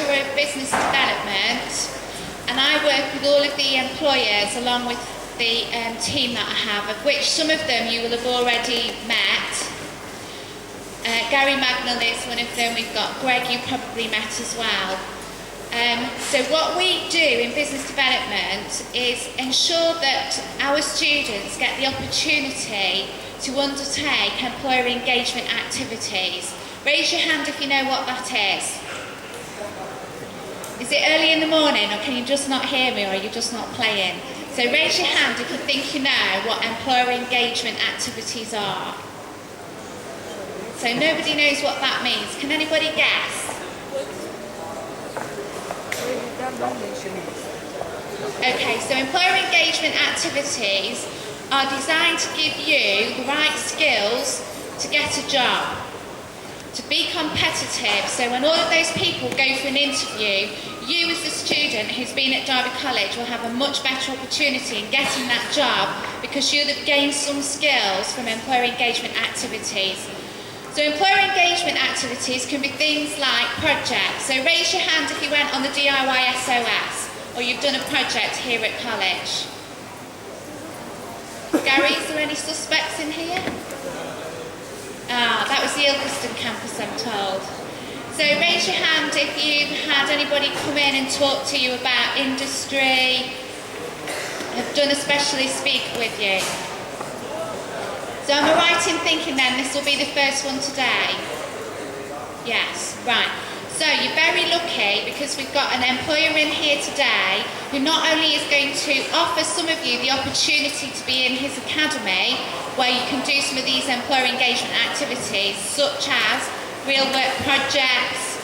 Director of Business Development, and I work with all of the employers along with the team that I have, of which some of them you will have already met. Gary Magnell is one of them. We've got Greg, you probably met as well. So what we do in business development is ensure that our students get the opportunity to undertake employer engagement activities. Raise your hand if you know what that is. Is it early in the morning, or can you just not hear me, or are you just not playing? So raise your hand if you think you know what employer engagement activities are. So nobody knows what that means. Can anybody guess? Okay, so employer engagement activities are designed to give you the right skills to get a job, to be competitive. So when all of those people go for an interview, you as the student who's been at Derby College will have a much better opportunity in getting that job because you'll have gained some skills from employer engagement activities. So employer engagement activities can be things like projects. So raise your hand if you went on the DIY SOS or you've done a project here at college. Gary, is there any suspects in here? Ah, that was the Ilkeston campus, I'm told. So raise your hand if you've had anybody come in and talk to you about industry, have done a specialist speak with you. So am I right in thinking then this will be the first one today? Yes, right. So you're very lucky because we've got an employer in here today who not only is going to offer some of you the opportunity to be in his academy where you can do some of these employer engagement activities such as real work projects,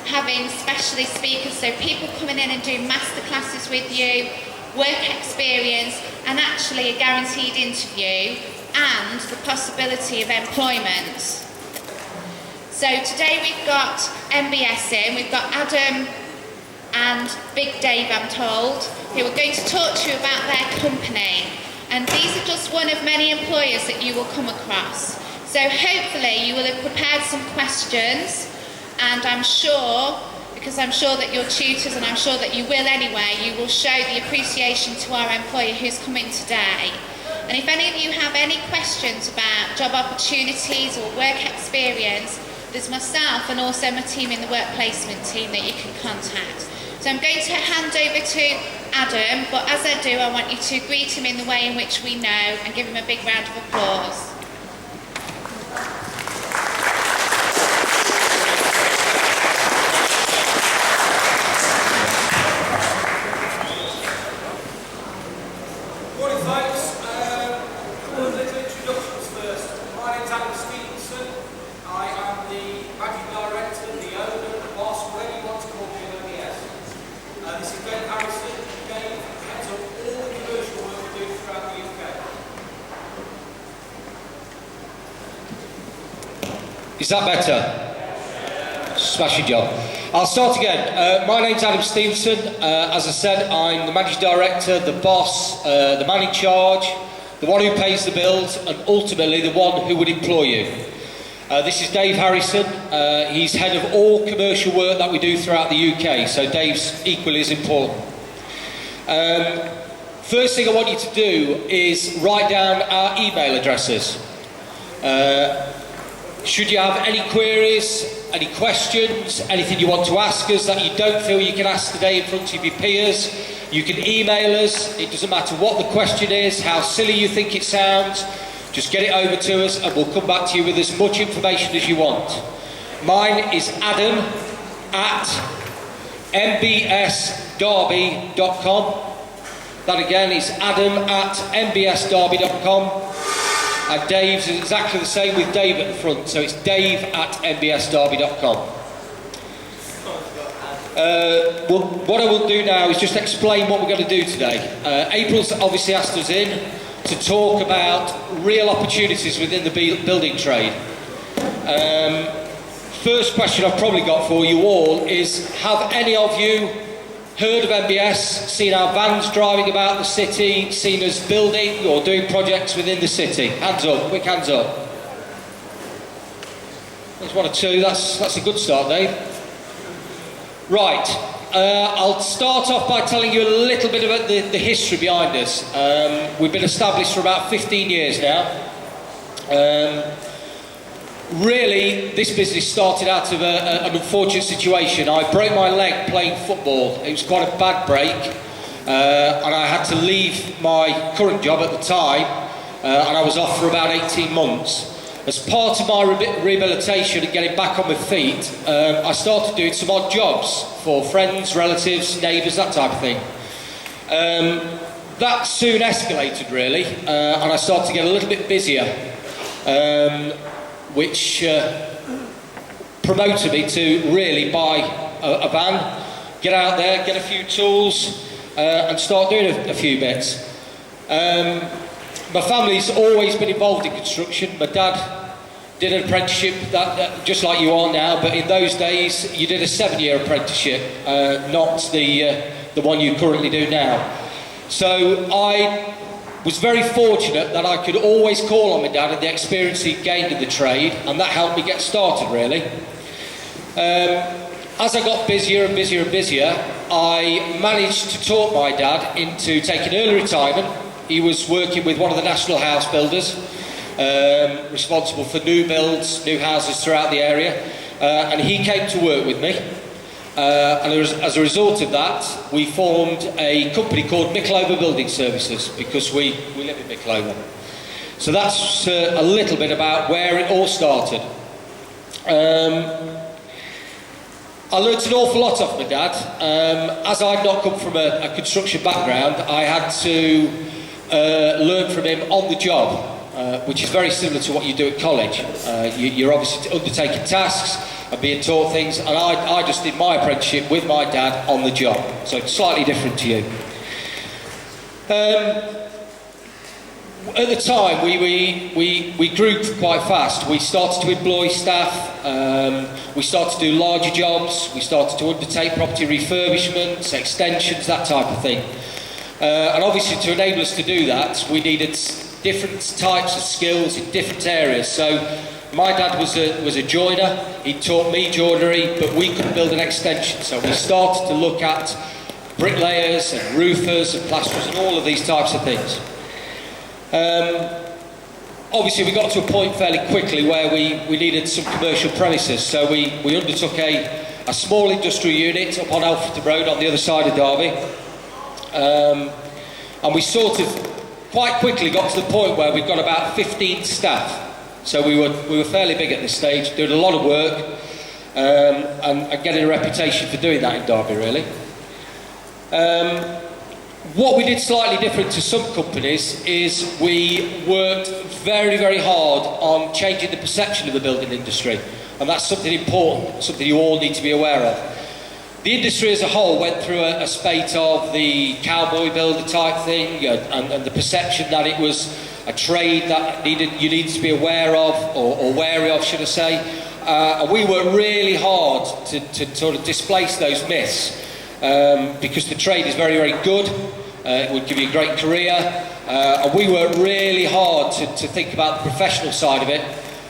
having specialist speakers, so people coming in and doing master classes with you, work experience and actually a guaranteed interview and the possibility of employment. So today we've got MBS in, we've got Adam and Big Dave, I'm told, who are going to talk to you about their company. And these are just one of many employers that you will come across. So hopefully you will have prepared some questions, and I'm sure, because I'm sure that your tutors, and I'm sure that you will anyway, you will show the appreciation to our employer who's coming today. And if any of you have any questions about job opportunities or work experience, there's myself and also my team in the work placement team that you can contact. So I'm going to hand over to Adam, but as I do, I want you to greet him in the way in which we know and give him a big round of applause. Morning, folks. Couple of little introductions first. My name's Adam Stevenson. I am the managing director, the owner, the boss, whatever you want to call me in MBS. This is Dave Harrison. Dave heads up all the commercial work we do throughout the UK. Is that better? Smashing job. I'll start again. My name's Adam Stevenson. As I said, I'm the managing director, the boss, the man in charge, the one who pays the bills, and ultimately the one who would employ you. This is Dave Harrison. He's head of all commercial work that we do throughout the UK, so Dave's equally as important. First thing I want you to do is write down our email addresses. Should you have any queries, any questions, anything you want to ask us that you don't feel you can ask today in front of your peers, you can email us. It doesn't matter what the question is, how silly you think it sounds, just get it over to us and we'll come back to you with as much information as you want. Mine is adam at mbsderby.com. That again is adam at mbsderby.com. And Dave's is exactly the same with Dave at the front, so it's dave at mbsderby.com. What I will do now is just explain what we're going to do today. April's obviously asked us in to talk about real opportunities within the building trade. First question I've probably got for you all is, have any of you heard of MBS, seen our vans driving about the city, seen us building or doing projects within the city? Hands up, quick hands up. There's one or two, that's a good start, Dave. Right, I'll start off by telling you a little bit about the history behind us. We've been established for about 15 years now. Really, this business started out of an unfortunate situation. I broke my leg playing football. It was quite a bad break, and I had to leave my current job at the time, and I was off for about 18 months. As part of my rehabilitation and getting back on my feet, I started doing some odd jobs for friends, relatives, neighbours, that type of thing. That soon escalated, really, and I started to get a little bit busier, which promoted me to really buy a van, get out there, get a few tools, and start doing a few bits. My family's always been involved in construction. My dad did an apprenticeship, just like you are now, but in those days you did a 7-year apprenticeship, not the one you currently do now. So I was very fortunate that I could always call on my dad and the experience he gained in the trade, and that helped me get started, really. As I got busier and busier and busier, I managed to talk my dad into taking early retirement. He was working with one of the national house builders, responsible for new builds, new houses throughout the area, and he came to work with me. And as a result of that, we formed a company called Mickleover Building Services, because we live in Mickleover. So that's a little bit about where it all started. I learnt an awful lot off my dad. As I'd not come from a construction background, I had to learn from him on the job, which is very similar to what you do at college. You're obviously undertaking tasks and being taught things, and I just did my apprenticeship with my dad on the job, so it's slightly different to you. At the time, we grew quite fast. We started to employ staff, we started to do larger jobs, we started to undertake property refurbishments, extensions, that type of thing. And obviously to enable us to do that, we needed different types of skills in different areas. So my dad was a joiner. He taught me joinery, but we couldn't build an extension, so we started to look at bricklayers and roofers and plasterers and all of these types of things. Obviously we got to a point fairly quickly where we needed some commercial premises, so we undertook a small industrial unit up on Alfreton Road on the other side of Derby, and we sort of quite quickly got to the point where we've got about 15 staff. So we were fairly big at this stage, doing a lot of work, and getting a reputation for doing that in Derby, really. What we did slightly different to some companies is we worked very, very hard on changing the perception of the building industry, and that's something important, something you all need to be aware of. The industry as a whole went through a spate of the cowboy builder type thing, and the perception that it was a trade that you needed to be aware of, or wary of, should I say. And we worked really hard to sort of displace those myths, because the trade is very, very good. It would give you a great career, and we worked really hard to think about the professional side of it,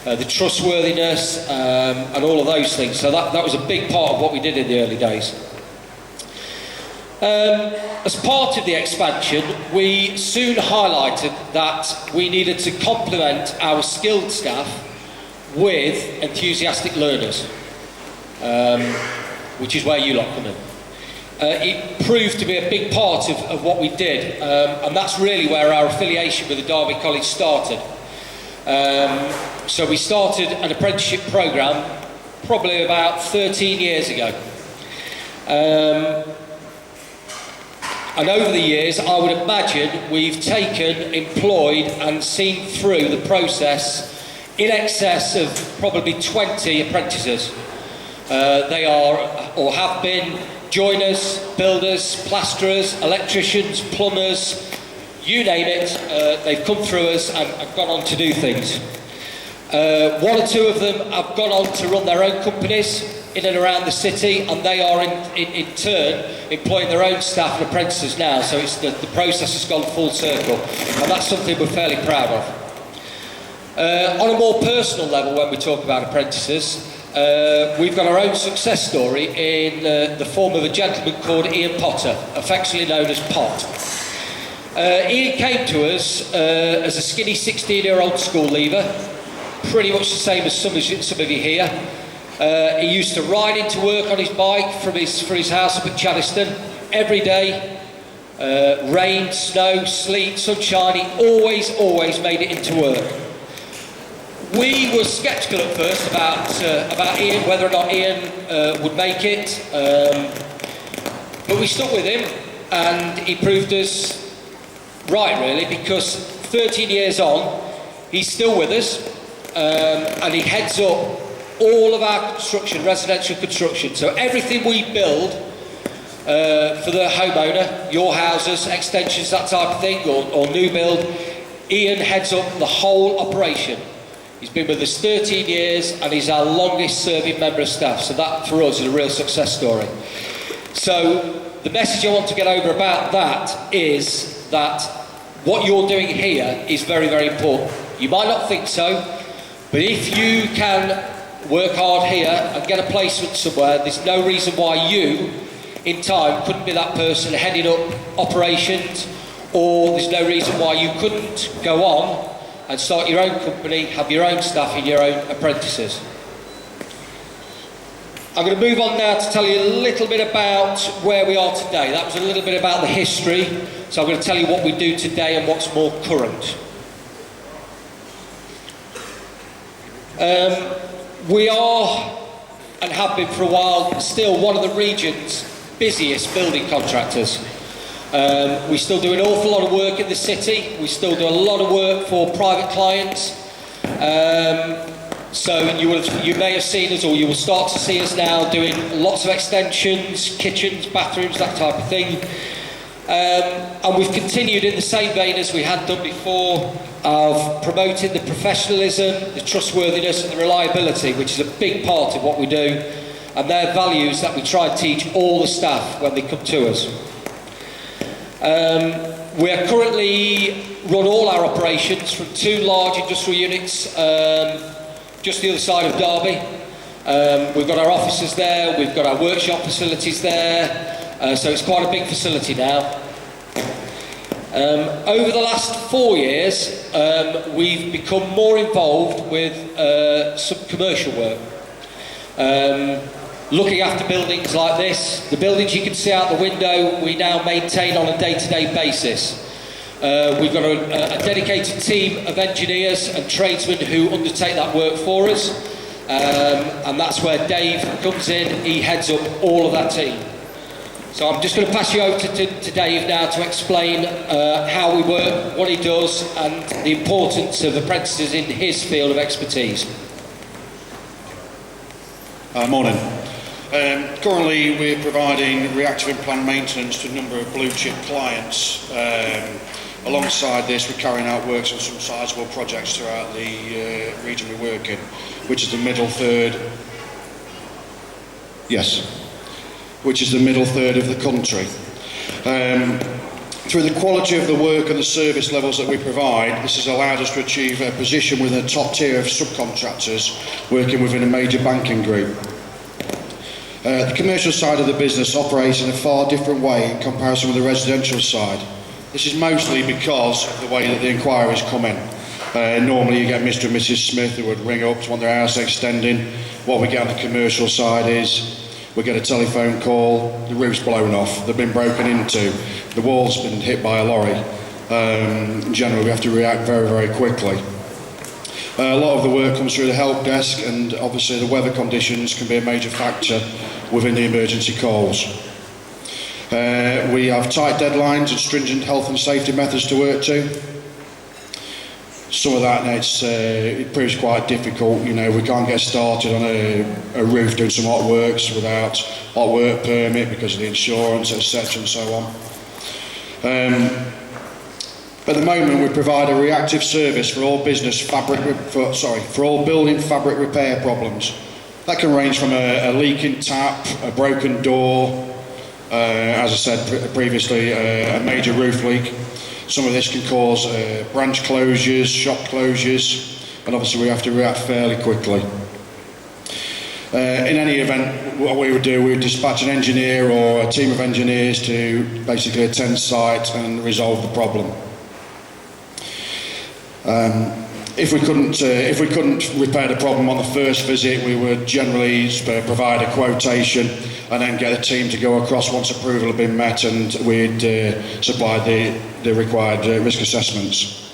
the trustworthiness, and all of those things. So that was a big part of what we did in the early days. As part of the expansion, we soon highlighted that we needed to complement our skilled staff with enthusiastic learners, which is where you lot come in. It proved to be a big part of what we did, and that's really where our affiliation with the Derby College started. So we started an apprenticeship programme probably about 13 years ago. And over the years, I would imagine we've taken, employed and seen through the process in excess of probably 20 apprentices. They are, or have been, joiners, builders, plasterers, electricians, plumbers, you name it. They've come through us and gone on to do things. One or two of them have gone on to run their own companies in and around the city, and they are in turn employing their own staff and apprentices now, so it's the process has gone full circle, and that's something we're fairly proud of. On a more personal level, when we talk about apprentices, we've got our own success story in the form of a gentleman called Ian Potter, affectionately known as Pot. Ian came to us as a skinny 16-year-old school leaver, pretty much the same as some of you here. He used to ride into work on his bike from his house up at Chaddiston every day. Rain, snow, sleet, sunshine, he always made it into work. We were sceptical at first about Ian, whether or not Ian would make it, but we stuck with him, and he proved us right, really, because 13 years on, he's still with us, and he heads up all of our construction, residential construction. So everything we build for the homeowner, your houses, extensions, that type of thing, or new build, Ian heads up the whole operation. He's been with us 13 years, and he's our longest serving member of staff. So that, for us, is a real success story. So the message I want to get over about that is that what you're doing here is very, very important. You might not think so, but if you can work hard here and get a placement somewhere, there's no reason why you, in time, couldn't be that person heading up operations, or there's no reason why you couldn't go on and start your own company, have your own staff and your own apprentices. I'm going to move on now to tell you a little bit about where we are today. That was a little bit about the history, so I'm going to tell you what we do today and what's more current. We are, and have been for a while, still one of the region's busiest building contractors. We still do an awful lot of work in the city. We still do a lot of work for private clients. So you may have seen us, or you will start to see us now doing lots of extensions, kitchens, bathrooms, that type of thing. And we've continued in the same vein as we had done before, of promoting the professionalism, the trustworthiness and the reliability, which is a big part of what we do, and their values that we try and teach all the staff when they come to us. We are currently run all our operations from 2 large industrial units just the other side of Derby. We've got our offices there, we've got our workshop facilities there, so it's quite a big facility now. Over the last 4 years, we've become more involved with some commercial work. Looking after buildings like this. The buildings you can see out the window, we now maintain on a day-to-day basis. We've got a dedicated team of engineers and tradesmen who undertake that work for us, and that's where Dave comes in. He heads up all of that team. So I'm just going to pass you over to Dave now to explain how we work, what he does, and the importance of apprentices in his field of expertise. Morning. Currently we're providing reactive and planned maintenance to a number of blue chip clients. Alongside this, we're carrying out works on some sizable projects throughout the region we work in, which is the middle third. Yes, which is the middle third of the country. Through the quality of the work and the service levels that we provide, this has allowed us to achieve a position within a top tier of subcontractors working within a major banking group. The commercial side of the business operates in a far different way in comparison with the residential side. This is mostly because of the way that the inquiries come in. Normally you get Mr. and Mrs. Smith who would ring up to want their house extending. What we get on the commercial side is we get a telephone call, the roof's blown off, they've been broken into, the wall's been hit by a lorry. Generally we have to react very, very quickly. A lot of the work comes through the help desk, and obviously the weather conditions can be a major factor within the emergency calls. We have tight deadlines and stringent health and safety methods to work to. Some of that, it proves quite difficult. You know, we can't get started on a roof doing some hot works without hot work permit because of the insurance, etc. and so on. At the moment, we provide a reactive service for all for all building fabric repair problems. That can range from a leaking tap, a broken door, as I said previously, a major roof leak. Some of this can cause branch closures, shop closures, and obviously we have to react fairly quickly. In any event, what we would do, we would dispatch an engineer or a team of engineers to basically attend site and resolve the problem. If we couldn't repair the problem on the first visit, we would generally provide a quotation and then get a team to go across once approval had been met, and we'd supply the required risk assessments.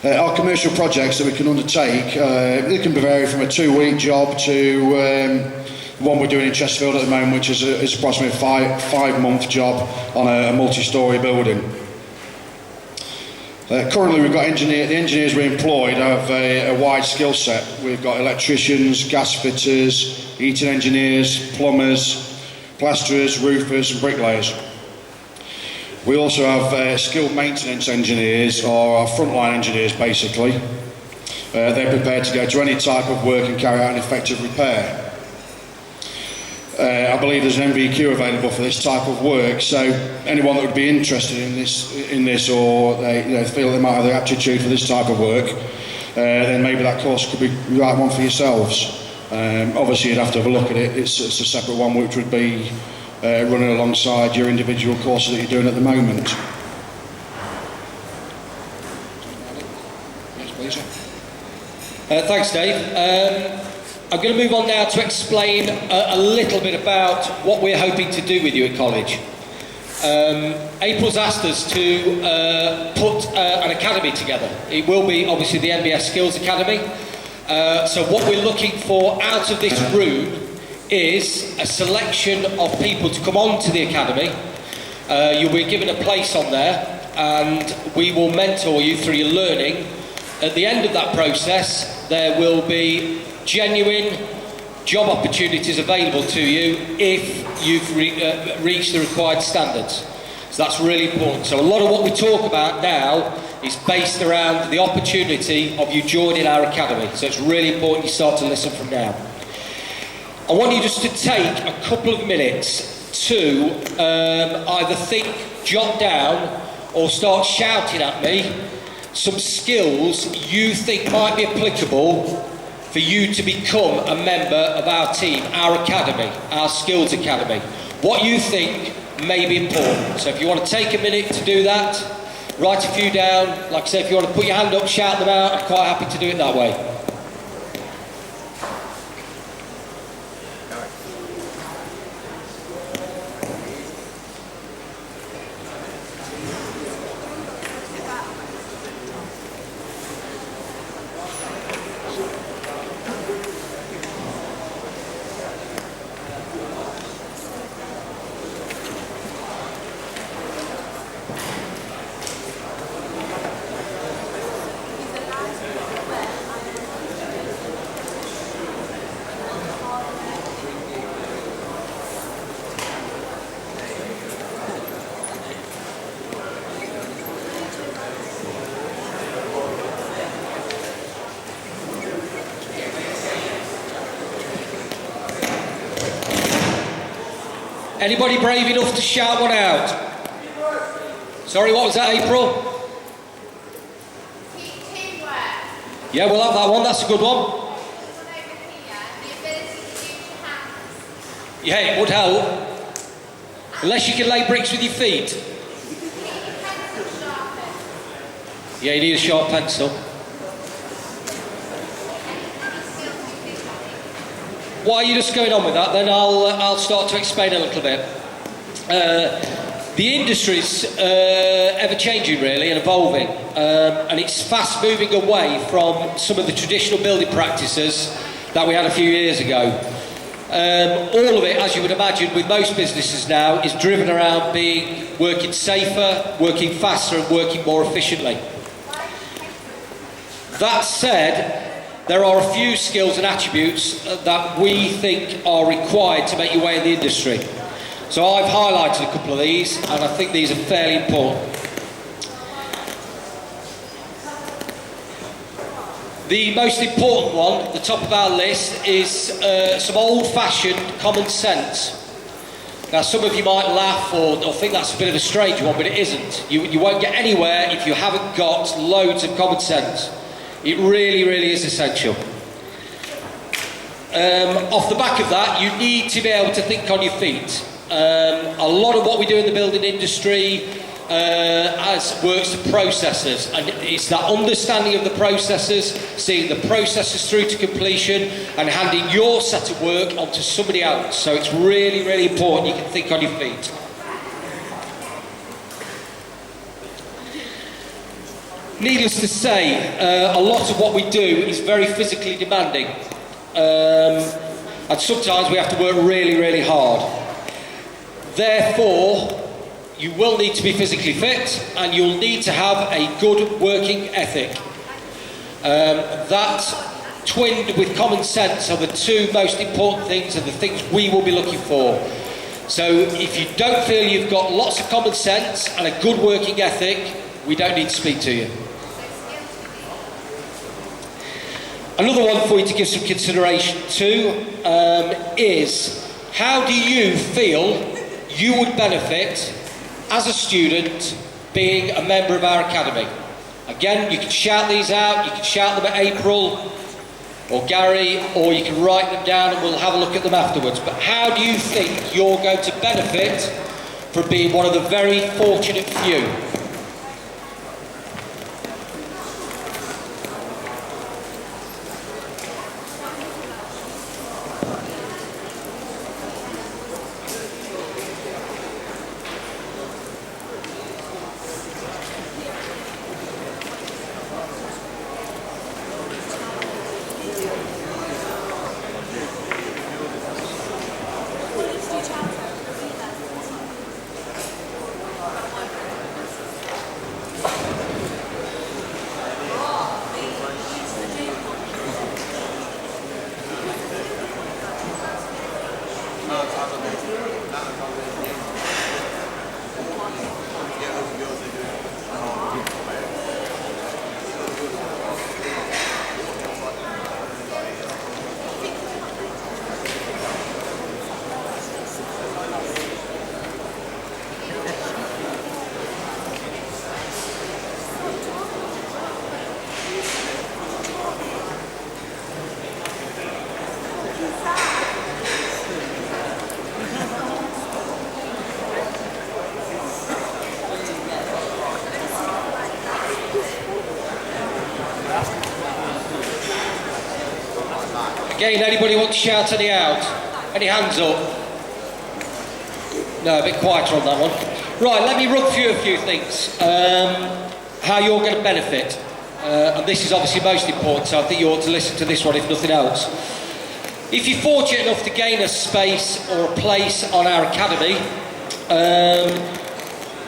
Our commercial projects that we can undertake, they can vary from a 2-week job to one we're doing in Chesterfield at the moment, which is approximately a 5-month job on a multi-storey building. Currently we've got the engineers we employed have a wide skill set. We've got electricians, gas fitters, heating engineers, plumbers, plasterers, roofers and bricklayers. We also have skilled maintenance engineers, or our frontline engineers basically. They're prepared to go to any type of work and carry out an effective repair. I believe there's an MVQ available for this type of work, so anyone that would be interested in this, or they feel they might have the aptitude for this type of work, then maybe that course could be the right one for yourselves. Obviously you'd have to have a look at it. It's a separate one which would be running alongside your individual courses that you're doing at the moment. Yes, please. Thanks, Dave. I'm going to move on now to explain a little bit about what we're hoping to do with you at college. April's asked us to put an academy together. It will be obviously the MBS Skills Academy. So what we're looking for out of this room is a selection of people to come on to the academy. You'll be given a place on there, and we will mentor you through your learning. At the end of that process, there will be genuine job opportunities available to you if you've reached the required standards. So that's really important. So a lot of what we talk about now is based around the opportunity of you joining our academy. So it's really important you start to listen from now. I want you just to take a couple of minutes to either think, jot down, or start shouting at me some skills you think might be applicable for you to become a member of our team, our academy, our skills academy. What you think may be important. So if you want to take a minute to do that, write a few down. Like I said, if you want to put your hand up, shout them out, I'm quite happy to do it that way. Anybody brave enough to shout one out? Sorry, what was that, April? Teamwork. Yeah, we'll have that one. That's a good one. This one over here, the ability to use your hands. Yeah, it would help. Unless you can lay bricks with your feet. Keep your pencil sharpened. Yeah, you need a sharp pencil. While you're just going on with that, then I'll start to explain a little bit. The industry's ever-changing, really, and evolving. And it's fast moving away from some of the traditional building practices that we had a few years ago. All of it, as you would imagine, with most businesses now, is driven around working safer, working faster, and working more efficiently. That said, there are a few skills and attributes that we think are required to make your way in the industry. So I've highlighted a couple of these, and I think these are fairly important. The most important one, at the top of our list, is some old-fashioned common sense. Now, some of you might laugh or think that's a bit of a strange one, but it isn't. You won't get anywhere if you haven't got loads of common sense. It really, really is essential. Off the back of that, you need to be able to think on your feet. A lot of what we do in the building industry works to processes, and it's that understanding of the processes, seeing the processes through to completion, and handing your set of work onto somebody else. So it's really, really important you can think on your feet. Needless to say, a lot of what we do is very physically demanding, and sometimes we have to work really, really hard. Therefore, you will need to be physically fit, and you'll need to have a good working ethic. That, twinned with common sense, are the two most important things, and the things we will be looking for. So if you don't feel you've got lots of common sense and a good working ethic, we don't need to speak to you. Another one for you to give some consideration to is, how do you feel you would benefit as a student being a member of our academy? Again, you can shout these out, you can shout them at April or Gary, or you can write them down and we'll have a look at them afterwards. But how do you think you're going to benefit from being one of the very fortunate few? Again, anybody want to shout any out? Any hands up? No, a bit quieter on that one. Right, let me run through a few things. How you're going to benefit. And this is obviously most important, so I think you ought to listen to this one if nothing else. If you're fortunate enough to gain a space or a place on our academy,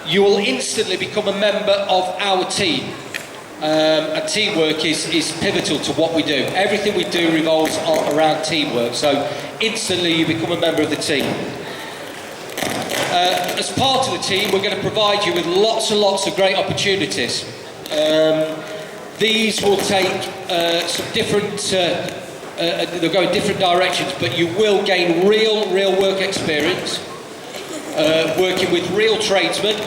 you will instantly become a member of our team. And teamwork is pivotal to what we do. Everything we do revolves around teamwork, so instantly you become a member of the team. As part of the team, we're going to provide you with lots and lots of great opportunities. These will take some different, they'll go in different directions, but you will gain real work experience, working with real tradesmen,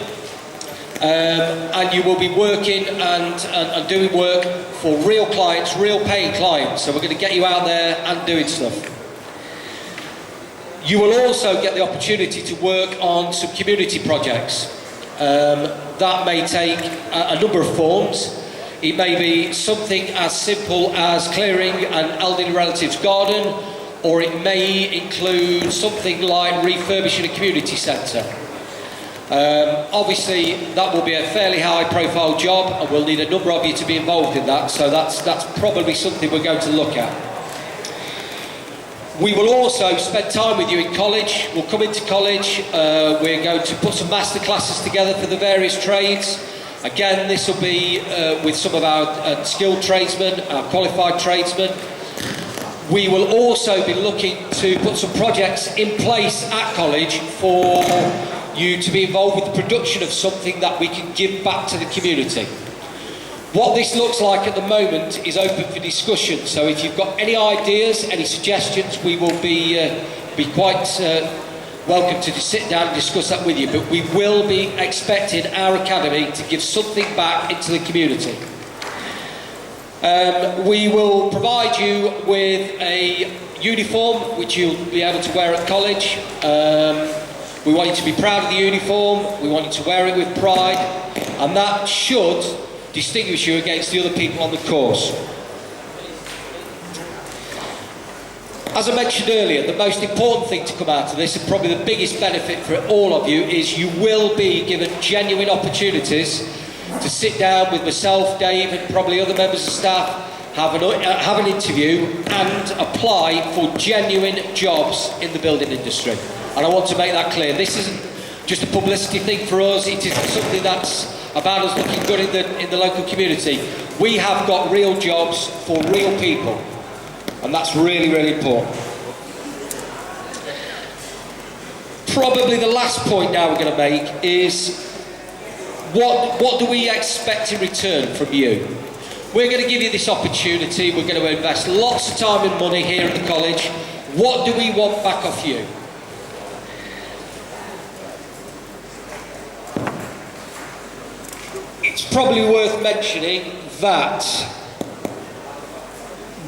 and you will be working and doing work for real clients, real paying clients. So we're going to get you out there and doing stuff. You will also get the opportunity to work on some community projects. That may take a number of forms. It may be something as simple as clearing an elderly relative's garden, or it may include something like refurbishing a community centre. Obviously that will be a fairly high profile job and we'll need a number of you to be involved in that, so that's probably something we're going to look at. We will also spend time with you in college. We'll come into college, we're going to put some master classes together for the various trades. Again, this will be with some of our skilled tradesmen, our qualified tradesmen. We will also be looking to put some projects in place at college for you to be involved with the production of something that we can give back to the community. What this looks like at the moment is open for discussion, so if you've got any ideas, any suggestions, we will be quite welcome to sit down and discuss that with you, but we will be expecting our academy to give something back into the community. We will provide you with a uniform, which you'll be able to wear at college. We want you to be proud of the uniform, we want you to wear it with pride, and that should distinguish you against the other people on the course. As I mentioned earlier, the most important thing to come out of this, and probably the biggest benefit for all of you, is you will be given genuine opportunities to sit down with myself, Dave, and probably other members of staff, have an interview and apply for genuine jobs in the building industry. And I want to make that clear. This isn't just a publicity thing for us, it is something that's about us looking good in the local community. We have got real jobs for real people, and that's really, really important. Probably the last point now we're going to make is what do we expect in return from you? We're going to give you this opportunity, we're going to invest lots of time and money here at the college. What do we want back off you? It's probably worth mentioning that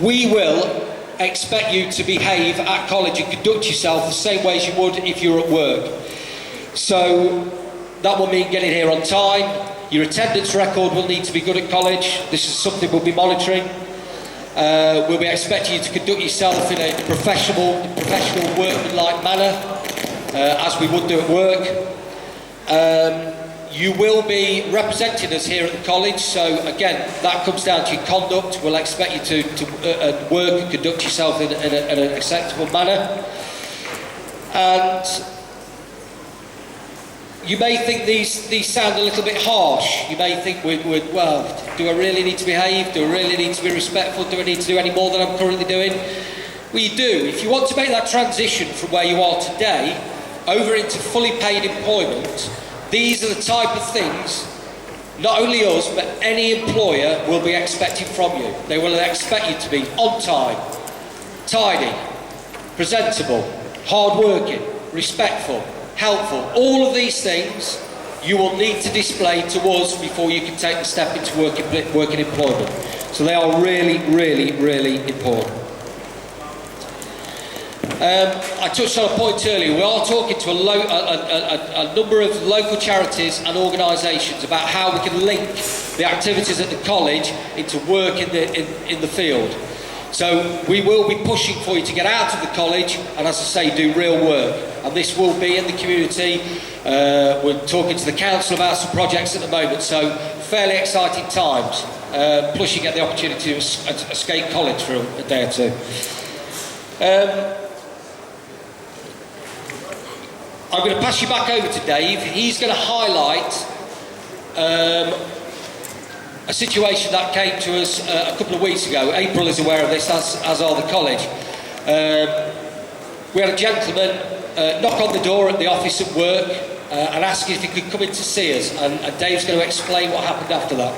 we will expect you to behave at college and conduct yourself the same way as you would if you were at work. So that will mean getting here on time. Your attendance record will need to be good at college. This is something we'll be monitoring. We'll be expecting you to conduct yourself in a professional workmanlike manner, as we would do at work. You will be representing us here at the college, so again, that comes down to your conduct. We'll expect you to work and conduct yourself in an acceptable manner. And you may think these sound a little bit harsh. You may think, well, do I really need to behave? Do I really need to be respectful? Do I need to do any more than I'm currently doing? Well, you do. If you want to make that transition from where you are today over into fully paid employment, these are the type of things not only us, but any employer will be expecting from you. They will expect you to be on time, tidy, presentable, hard-working, respectful, helpful. All of these things you will need to display to us before you can take the step into working employment. So they are really, really, really important. I touched on a point earlier. We are talking to a number of local charities and organisations about how we can link the activities at the college into work in the field. So we will be pushing for you to get out of the college and, as I say, do real work. And this will be in the community. We're talking to the council about some projects at the moment, so fairly exciting times. Plus you get the opportunity to escape college for a day or two. I'm going to pass you back over to Dave. He's going to highlight a situation that came to us a couple of weeks ago. April is aware of this, as are the college. We had a gentleman knock on the door at the office at work and ask if he could come in to see us, and Dave's going to explain what happened after that.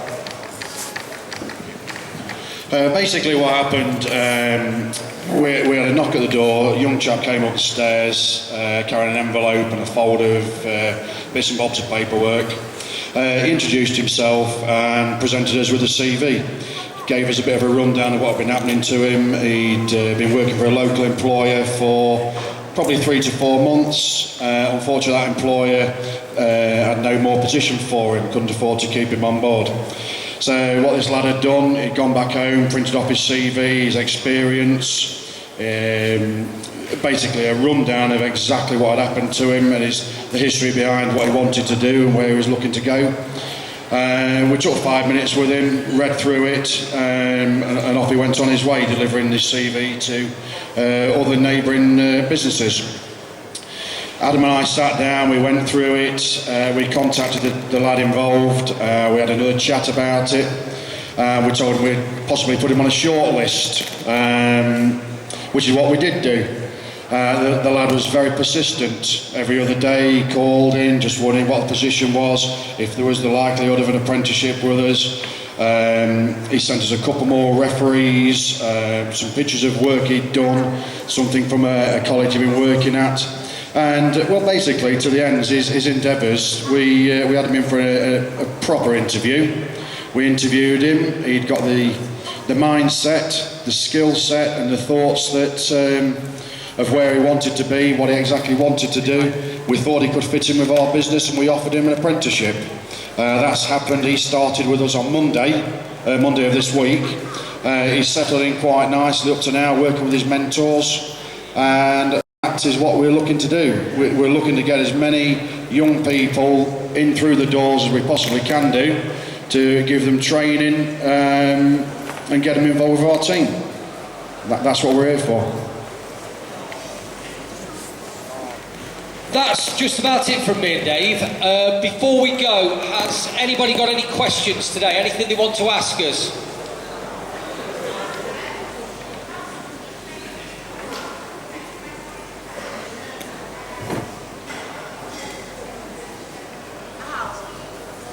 Basically what happened, we had a knock at the door. A young chap came up the stairs carrying an envelope and a folder of bits and bobs of paperwork. He introduced himself and presented us with a CV. Gave us a bit of a rundown of what had been happening to him. He'd been working for a local employer for probably 3 to 4 months. Unfortunately, that employer had no more position for him, couldn't afford to keep him on board. So what this lad had done, he'd gone back home, printed off his CV, his experience, basically a rundown of exactly what had happened to him and the history behind what he wanted to do and where he was looking to go. We took 5 minutes with him, read through it, and off he went on his way, delivering this CV to other neighbouring businesses. Adam and I sat down, we went through it, we contacted the lad involved, we had another chat about it, we told him we'd possibly put him on a short list, which is what we did do. The lad was very persistent. Every other day he called in, just wondering what the position was, if there was the likelihood of an apprenticeship with us. He sent us a couple more referees, some pictures of work he'd done, something from a college he'd been working at. And well, basically, to the end, his endeavours, we had him in for a proper interview. We interviewed him. He'd got the the mindset, the skill set and the thoughts that of where he wanted to be, what he exactly wanted to do. We thought he could fit in with our business and we offered him an apprenticeship. That's happened. He started with us on Monday of this week. He's settled in quite nicely up to now, working with his mentors, and that is what we're looking to do. We're looking to get as many young people in through the doors as we possibly can do, to give them training and get them involved with our team. That's what we're here for. That's just about it from me and Dave. Before we go, has anybody got any questions today? Anything they want to ask us?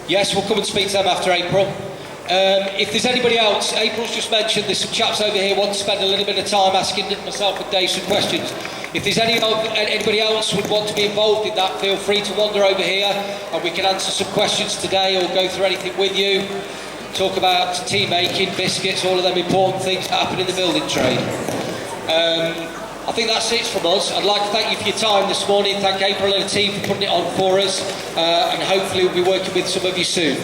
Yes, we'll come and speak to them after April. If there's anybody else, April's just mentioned there's some chaps over here want to spend a little bit of time asking myself and Dave some questions. If there's anybody else would want to be involved in that, feel free to wander over here and we can answer some questions today or go through anything with you. Talk about tea making, biscuits, all of them important things that happen in the building trade. I think that's it from us. I'd like to thank you for your time this morning. Thank April and the team for putting it on for us, and hopefully we'll be working with some of you soon.